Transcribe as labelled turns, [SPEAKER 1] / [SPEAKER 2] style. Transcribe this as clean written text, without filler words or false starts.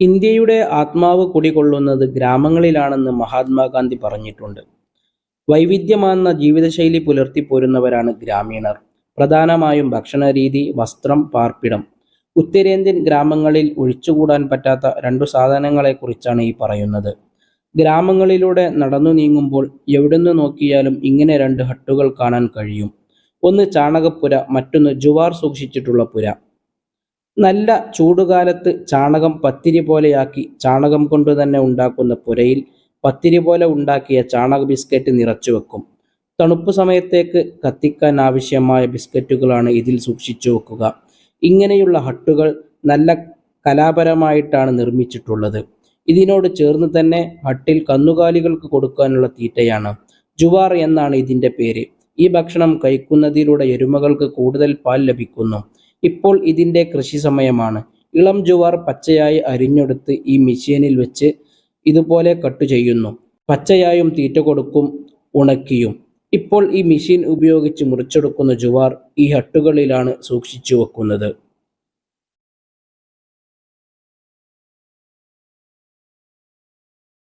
[SPEAKER 1] ഇന്ത്യയുടെ ആത്മാവ് കുടികൊള്ളുന്നത് ഗ്രാമങ്ങളിലാണെന്ന് മഹാത്മാഗാന്ധി പറഞ്ഞിട്ടുണ്ട്. വൈവിധ്യമാർന്ന ജീവിതശൈലി പുലർത്തിപ്പോരുന്നവരാണ് ഗ്രാമീണർ. പ്രധാനമായും ഭക്ഷണരീതി, വസ്ത്രം, പാർപ്പിടം. ഉത്തരേന്ത്യൻ ഗ്രാമങ്ങളിൽ ഒഴിച്ചുകൂടാൻ പറ്റാത്ത രണ്ടു സാധനങ്ങളെക്കുറിച്ചാണ് ഈ പറയുന്നത്. ഗ്രാമങ്ങളിലൂടെ നടന്നു നീങ്ങുമ്പോൾ എവിടുന്ന് നോക്കിയാലും ഇങ്ങനെ രണ്ട് ഹട്ടുകൾ കാണാൻ കഴിയും. ഒന്ന് ചാണകപ്പുര, മറ്റൊന്ന് ജുവാർ സൂക്ഷിച്ചിട്ടുള്ള പുര. നല്ല ചൂടുകാലത്ത് ചാണകം പത്തിരി പോലെയാക്കി ചാണകം കൊണ്ട് തന്നെ ഉണ്ടാക്കുന്ന പുരയിൽ പത്തിരി പോലെ ഉണ്ടാക്കിയ ചാണക ബിസ്ക്കറ്റ് നിറച്ചു വെക്കും. തണുപ്പ് സമയത്തേക്ക് കത്തിക്കാൻ ആവശ്യമായ ബിസ്ക്കറ്റുകളാണ് ഇതിൽ സൂക്ഷിച്ചു വെക്കുക. ഇങ്ങനെയുള്ള ഹട്ടുകൾ നല്ല കലാപരമായിട്ടാണ് നിർമ്മിച്ചിട്ടുള്ളത്. ഇതിനോട് ചേർന്ന് തന്നെ ഹട്ടിൽ കന്നുകാലികൾക്ക് കൊടുക്കാനുള്ള തീറ്റയാണ്. ജുവാർ എന്നാണ് ഇതിൻ്റെ പേര്. ഈ ഭക്ഷണം കഴിക്കുന്നതിലൂടെ എരുമകൾക്ക് കൂടുതൽ പാൽ ലഭിക്കുന്നു. ഇപ്പോൾ ഇതിൻ്റെ കൃഷി സമയമാണ്. ഇളം ജുവാർ പച്ചയായി അരിഞ്ഞെടുത്ത് ഈ മെഷീനിൽ വെച്ച് ഇതുപോലെ കട്ട് ചെയ്യുന്നു. പച്ചയായും തീറ്റ കൊടുക്കും, ഉണക്കിയും. ഇപ്പോൾ ഈ മെഷീൻ ഉപയോഗിച്ച് മുറിച്ചെടുക്കുന്ന ജുവാർ ഈ ഹട്ടുകളിലാണ് സൂക്ഷിച്ചു വെക്കുന്നത്.